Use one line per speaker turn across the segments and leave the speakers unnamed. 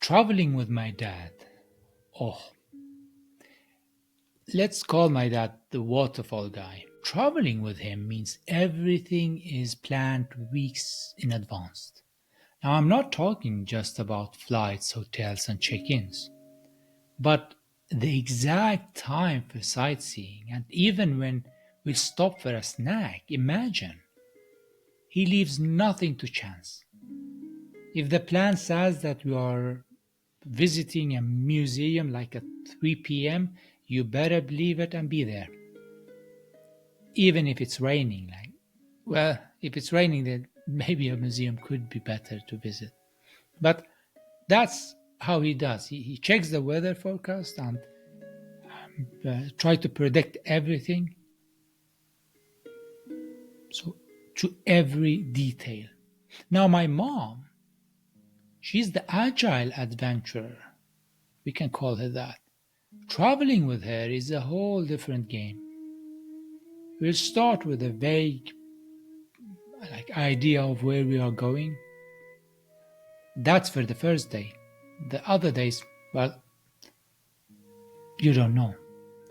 Traveling with my dad. Oh, let's call my dad the waterfall guy. Traveling with him means everything is planned weeks in advance. Now, I'm not talking just about flights, hotels, and check ins, but the exact time for sightseeing, and even when we stop for a snack. Imagine, he leaves nothing to chance. If the plan says that we are visiting a museum like at 3 p.m., you better believe it and be there. Even if it's raining, well, if it's raining, then maybe a museum could be better to visit. But that's how he does. He checks the weather forecast and try to predict everything, so to every detail. Now, my mom, she's the agile adventurer. We can call her that. Traveling with her is a whole different game. We'll start with a vague idea of where we are going. That's for the first day. The other days, well, you don't know.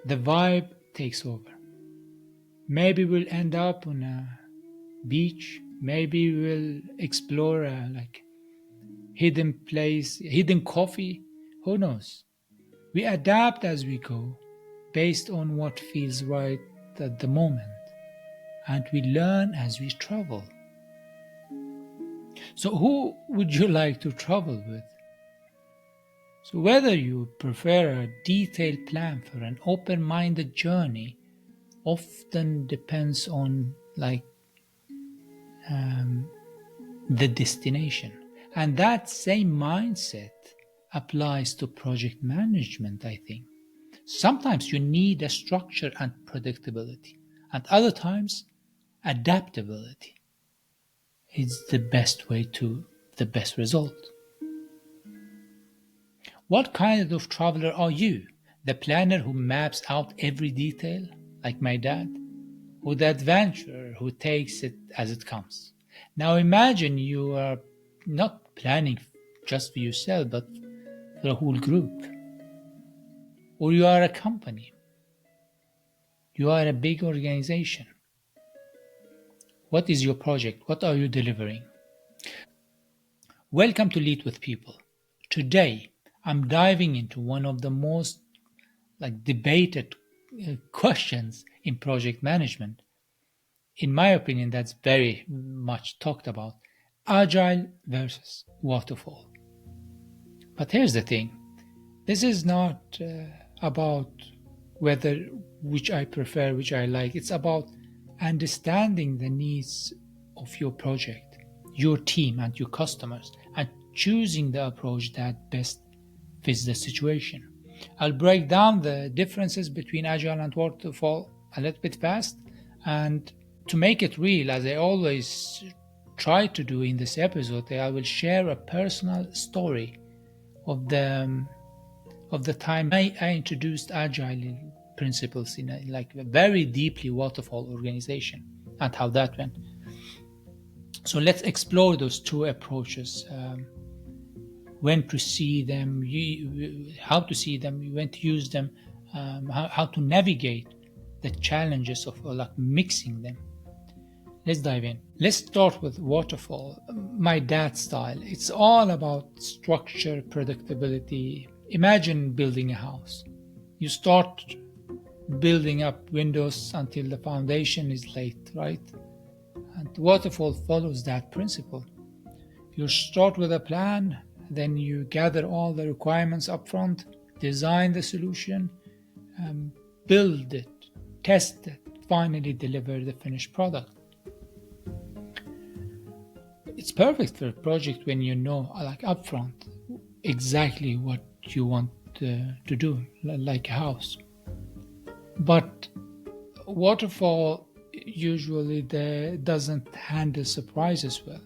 The vibe takes over. Maybe we'll end up on a beach. Maybe we'll explore a hidden place, hidden coffee. Who knows? We adapt as we go, based on what feels right at the moment, and we learn as we travel. So, who would you like to travel with? So, whether you prefer a detailed plan for an open minded journey often depends on um, the destination. And that same mindset applies to project management, I think. Sometimes you need a structure and predictability, and other times, adaptability is the best way to the best result. What kind of traveler are you? The planner who maps out every detail, like my dad, or the adventurer who takes it as it comes? Now imagine you are not planning just for yourself, but for a whole group. Or you are a company, you are a big organization. What is your project? What are you delivering? Welcome to Lead with People. Today, I'm diving into one of the most debated questions in project management. In my opinion, that's very much talked about: agile versus waterfall. But here's the thing: this is not about whether which I prefer, which I like. It's about understanding the needs of your project, your team, and your customers, and choosing the approach that best fits the situation. I'll break down the differences between agile and waterfall a little bit fast, and to make it real, as I always try to do in this episode, I will share a personal story of the time I introduced agile principles in a very deeply waterfall organization and how that went. So let's explore those two approaches. When to see them, how to see them, when to use them, how to navigate the challenges of mixing them. Let's dive in. Let's start with waterfall, my dad's style. It's all about structure, predictability. Imagine building a house. You start building up windows until the foundation is laid, right? And waterfall follows that principle. You start with a plan, then you gather all the requirements up front, design the solution, build it, test it, finally deliver the finished product. It's perfect for a project when you know, upfront, exactly what you want to do, like a house. But waterfall usually doesn't handle surprises well.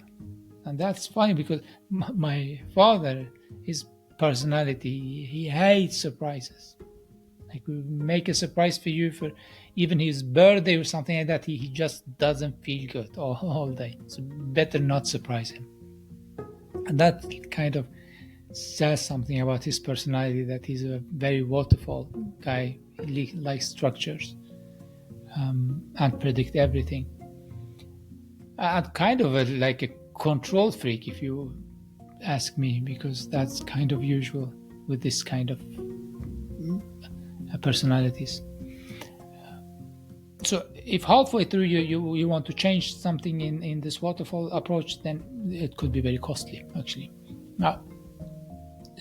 And that's funny because my father, his personality, he hates surprises. Like we make a surprise for you for even his birthday or something like that. He just doesn't feel good all day. So better not surprise him. And that kind of says something about his personality, that he's a very waterfall guy. He likes structures and predict everything. And kind of like a control freak, if you ask me, because that's kind of usual with this kind of personalities. So if halfway through you want to change something in this waterfall approach, then it could be very costly, actually. Now,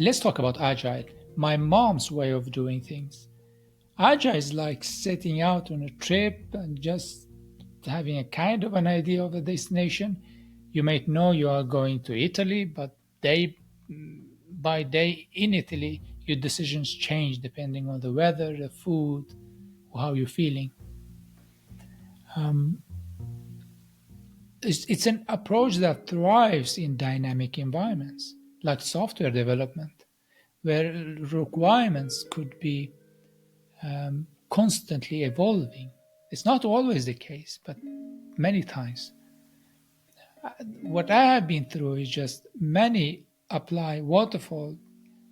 let's talk about agile, my mom's way of doing things. Agile is like setting out on a trip and just having a kind of an idea of a destination. You might know you are going to Italy, but day by day in Italy, your decisions change depending on the weather, the food, or how you're feeling. It's an approach that thrives in dynamic environments, like software development, where requirements could be constantly evolving. It's not always the case, but many times. What I have been through is just many apply waterfall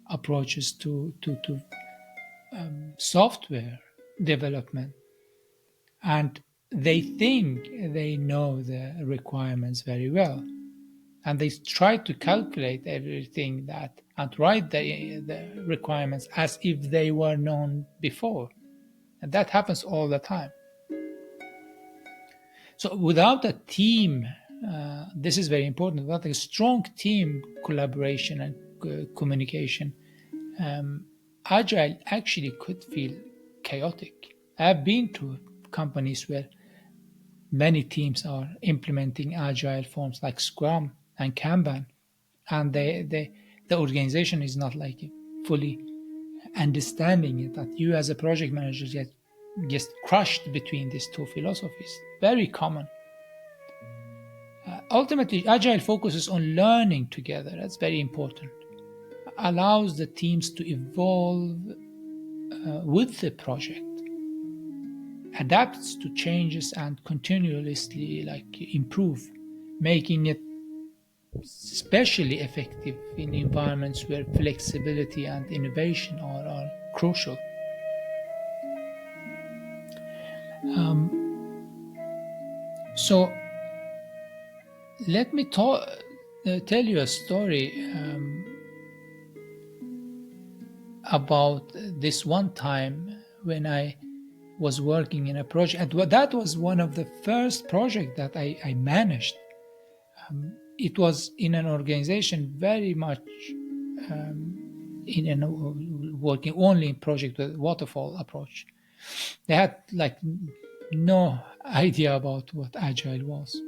approaches to software development, and they think they know the requirements very well, and they try to calculate everything that and write the requirements as if they were known before, and that happens all the time. So without a team, this is very important. Without a strong team collaboration and communication, agile actually could feel chaotic. I've been to companies where many teams are implementing agile forms like Scrum and Kanban, and the organization is not like fully understanding it. That you as a project manager get just crushed between these two philosophies. Very common. Ultimately, agile focuses on learning together. That's very important. Allows the teams to evolve with the project, adapts to changes, and continuously improve, making it especially effective in environments where flexibility and innovation are crucial. So let me tell you a story about this one time when I was working in a project. And that was one of the first projects that I managed. It was in an organization very much working only in project with waterfall approach. They had no idea about what agile was.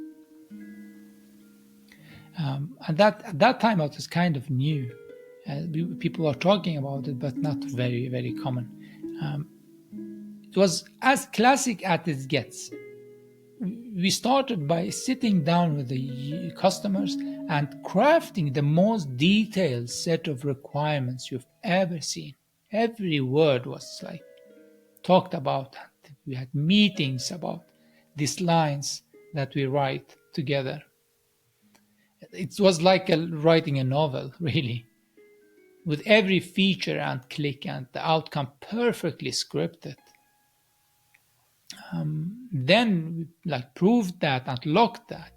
And that at that time it was kind of new. People are talking about it, but not very, very common. It was as classic as it gets. We started by sitting down with the customers and crafting the most detailed set of requirements you've ever seen. Every word was talked about. We had meetings about these lines that we write together. It was like writing a novel, really, with every feature and click and the outcome perfectly scripted. Then we proved that and locked that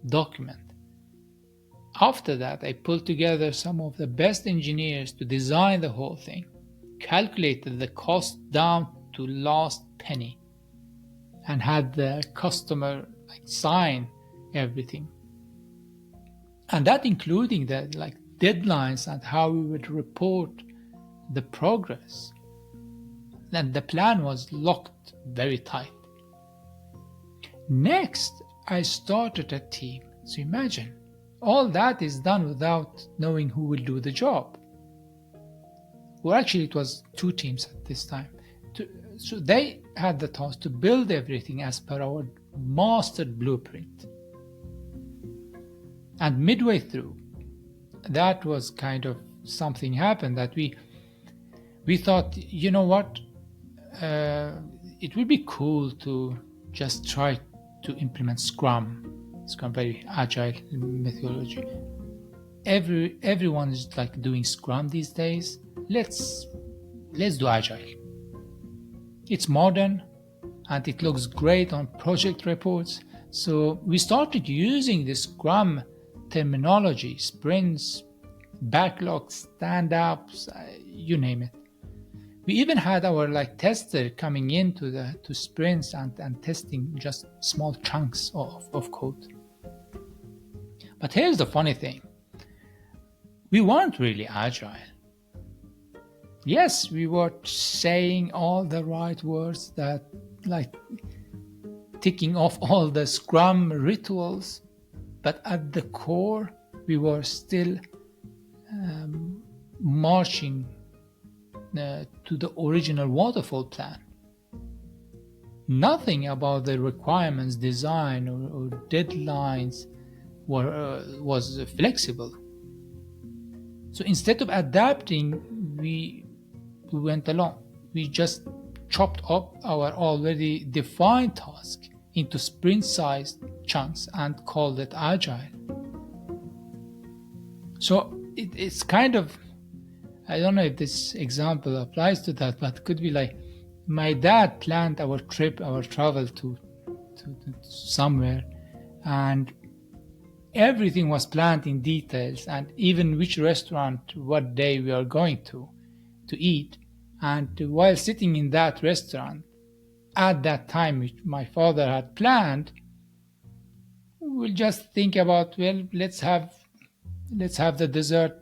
document. After that, I pulled together some of the best engineers to design the whole thing, calculated the cost down to last penny, and had the customer sign everything. And that including the deadlines and how we would report the progress. And the plan was locked very tight. Next, I started a team. So imagine, all that is done without knowing who will do the job. Well, actually, it was two teams at this time. So they had the task to build everything as per our mastered blueprint. And midway through, that was kind of something happened that we thought, you know what, uh, it would be cool to just try to implement Scrum, very agile methodology. Everyone is like doing Scrum these days. Let's do agile. It's modern and it looks great on project reports. So we started using the Scrum terminology, sprints, backlogs, stand-ups, you name it. We even had our like tester coming into the to sprints and testing just small chunks of code. But here's the funny thing. We weren't really agile. Yes, we were saying all the right words that like ticking off all the Scrum rituals, but at the core, we were still marching to the original waterfall plan. Nothing about the requirements, design, or deadlines was flexible. So instead of adapting, we went along. We just chopped up our already defined task into sprint-sized chunks and called it agile. So it's kind of, I don't know if this example applies to that, but it could be like my dad planned our trip, our travel to somewhere, and everything was planned in details, and even which restaurant, what day we are going to eat. And while sitting in that restaurant at that time, which my father had planned, we'll just think about, well, let's have the dessert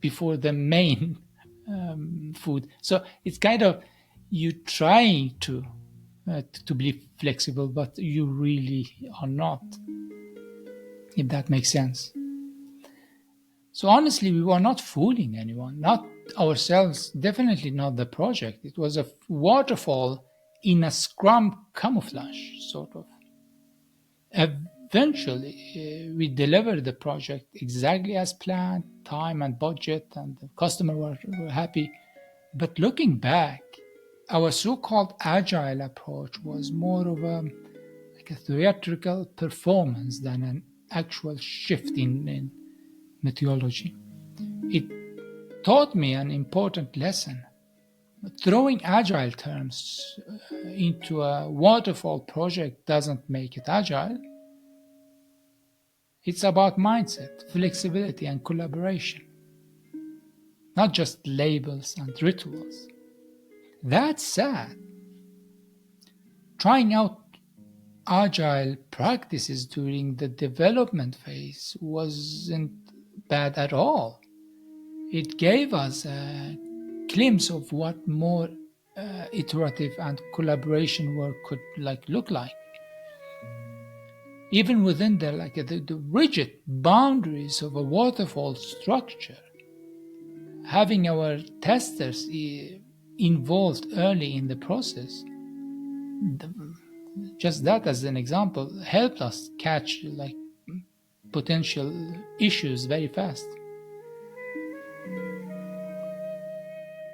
before the main food. So it's kind of you trying to be flexible, but you really are not, if that makes sense. So honestly, we were not fooling anyone, not ourselves, definitely not the project. It was a waterfall in a Scrum camouflage, sort of. Eventually, we delivered the project exactly as planned, time and budget, and the customer were happy. But looking back, our so-called agile approach was more of like a theatrical performance than an actual shift in methodology. It taught me an important lesson. Throwing agile terms into a waterfall project doesn't make it agile. It's about mindset, flexibility, and collaboration, not just labels and rituals. That said, trying out agile practices during the development phase wasn't bad at all. It gave us a glimpse of what more iterative and collaboration work could look like. Even within the rigid boundaries of a waterfall structure, having our testers involved early in the process, just that as an example, helped us catch potential issues very fast.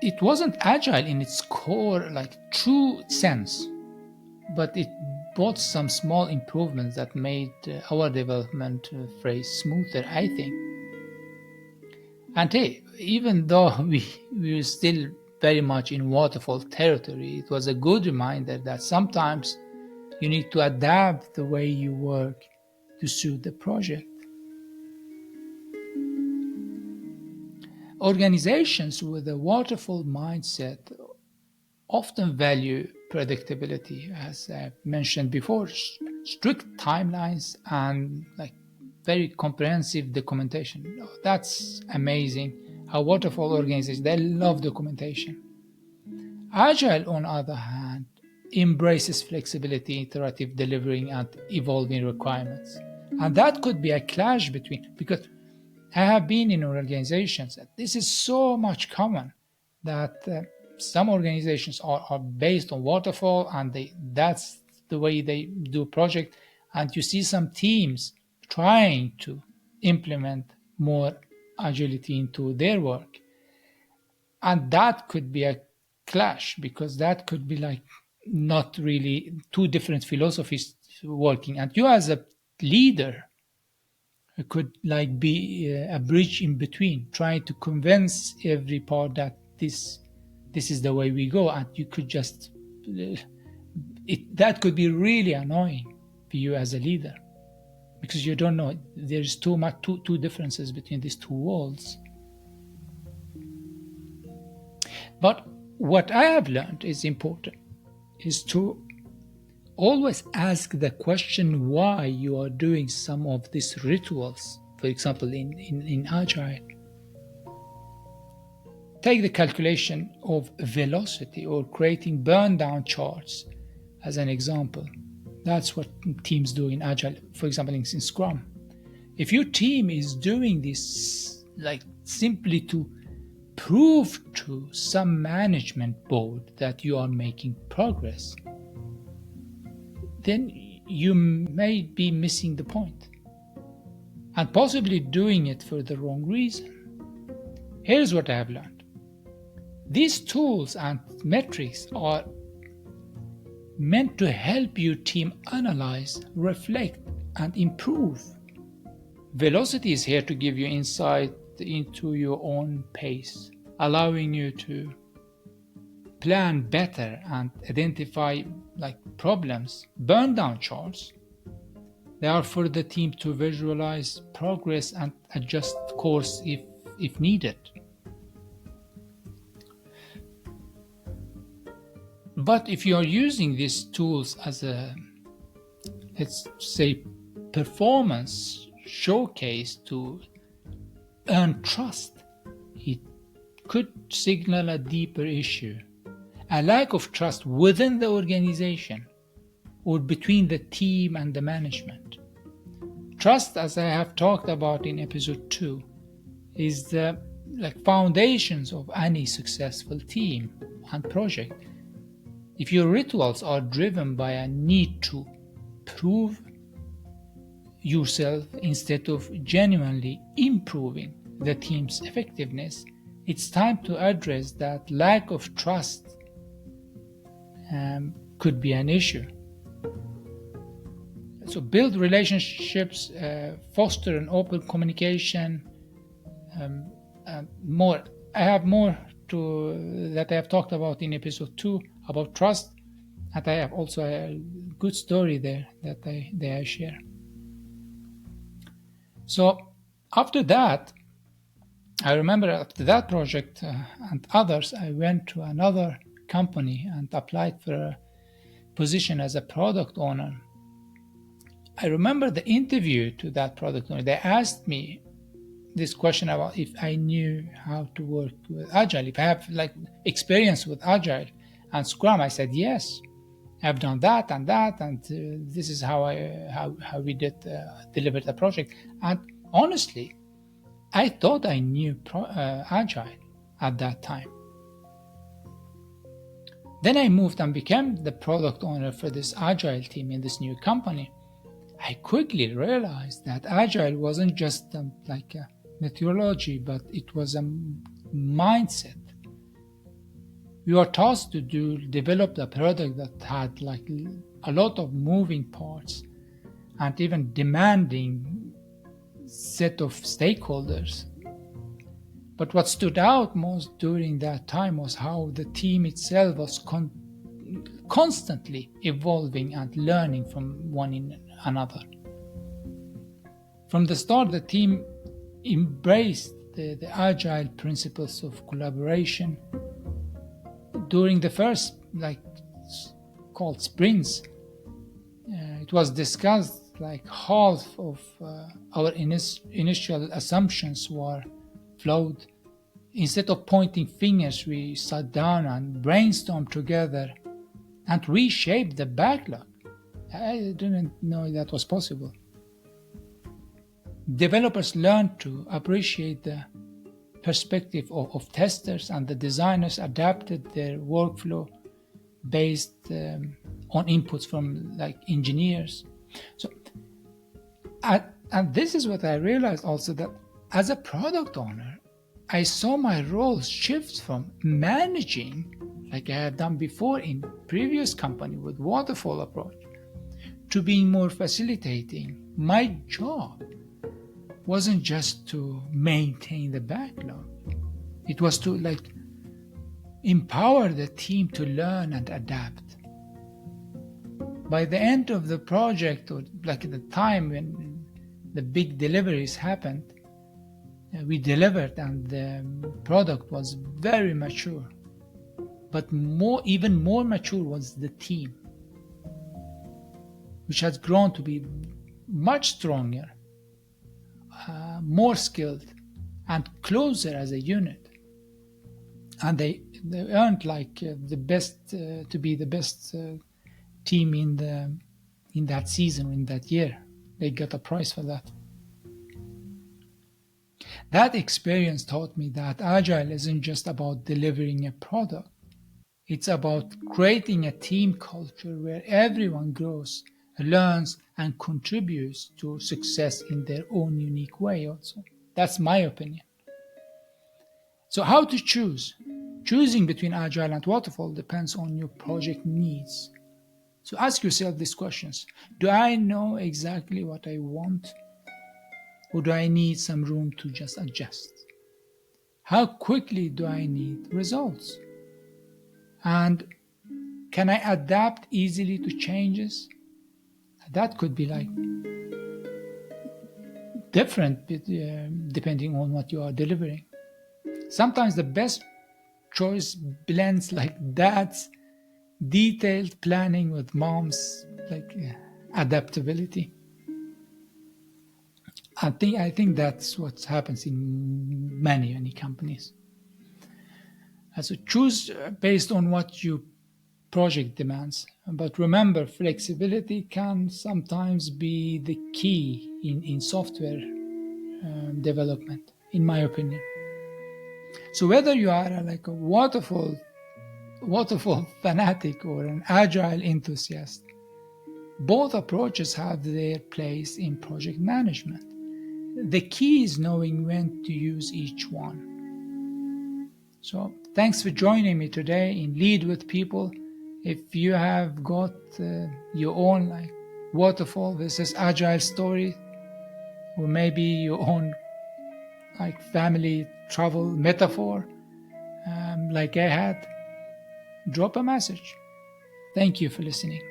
It wasn't agile in its core, true sense, but it brought some small improvements that made our development phase smoother, I think. And hey, even though we were still very much in waterfall territory, it was a good reminder that sometimes you need to adapt the way you work to suit the project. Organizations with a waterfall mindset often value predictability, as I mentioned before, strict timelines and very comprehensive documentation. Oh, that's amazing. How waterfall organizations, they love documentation. Agile, on the other hand, embraces flexibility, iterative delivering, and evolving requirements. And that could be a clash between, because I have been in organizations, and this is so much common that some organizations are based on waterfall and that's the way they do a project. And you see some teams trying to implement more agility into their work. And that could be a clash, because that could be like not really two different philosophies working, and you as a leader could like be a bridge in between, trying to convince every part that this is the way we go, and you could just that could be really annoying for you as a leader, because you don't know, there's too much two differences between these two worlds. But what I have learned is important is to always ask the question why you are doing some of these rituals. For example, in Agile, take the calculation of velocity or creating burn down charts as an example. That's what teams do in Agile, for example, in Scrum. If your team is doing this like simply to prove to some management board that you are making progress, then you may be missing the point and possibly doing it for the wrong reason. Here's what I have learned. These tools and metrics are meant to help your team analyze, reflect, and improve. Velocity is here to give you insight into your own pace, allowing you to plan better and identify like problems. Burn down charts, they are for the team to visualize progress and adjust course if needed. But if you are using these tools as a, let's say, performance showcase to earn trust, it could signal a deeper issue, a lack of trust within the organization or between the team and the management. Trust, as I have talked about in episode 2, is the foundations of any successful team and project. If your rituals are driven by a need to prove yourself instead of genuinely improving the team's effectiveness, it's time to address that lack of trust could be an issue. So build relationships, foster an open communication, more. I have more to that I have talked about in episode 2 about trust, and I have also a good story there that I share. So after that, I remember after that project and others, I went to another company and applied for a position as a product owner. I remember the interview to that product owner. They asked me this question about if I knew how to work with Agile, if I have experience with Agile and Scrum. I said yes, I've done that and that, and this is how we delivered the project. And honestly, I thought I knew Agile at that time. Then I moved and became the product owner for this Agile team in this new company. I quickly realized that Agile wasn't just a methodology, but it was a mindset. We were tasked to develop a product that had a lot of moving parts and even demanding set of stakeholders. But what stood out most during that time was how the team itself was constantly evolving and learning from one another. From the start, the team embraced the agile principles of collaboration. During the first called sprints, it was discussed half of our initial assumptions were flawed. Instead of pointing fingers, we sat down and brainstormed together and reshaped the backlog. I didn't know that was possible. Developers learned to appreciate the perspective of testers, and the designers adapted their workflow based on inputs from engineers. So, and this is what I realized also, that as a product owner, I saw my role shift from managing like I have done before in previous company with waterfall approach, to being more facilitating. My job wasn't just to maintain the backlog. It was to empower the team to learn and adapt. By the end of the project, or at the time when the big deliveries happened, we delivered and the product was very mature. But even more mature was the team, which has grown to be much stronger, more skilled, and closer as a unit. And they earned the best to be the best team in that season, in that year. They got a prize for that. That experience taught me that Agile isn't just about delivering a product. It's about creating a team culture where everyone grows, learns, and contributes to success in their own unique way also. That's my opinion. So how to choose? Choosing between Agile and Waterfall depends on your project needs. So ask yourself these questions. Do I know exactly what I want? Or do I need some room to just adjust? How quickly do I need results? And can I adapt easily to changes? That could be different depending on what you are delivering. Sometimes the best choice blends dad's detailed planning with mom's adaptability. I think that's what happens in many companies. So choose based on what your project demands. But remember, flexibility can sometimes be the key in software development, in my opinion. So whether you are a waterfall fanatic or an agile enthusiast, both approaches have their place in project management. The key is knowing when to use each one. So thanks for joining me today in Lead with People. If you have got your own waterfall versus agile story, or maybe your own family travel metaphor like I had, drop a message. Thank you for listening.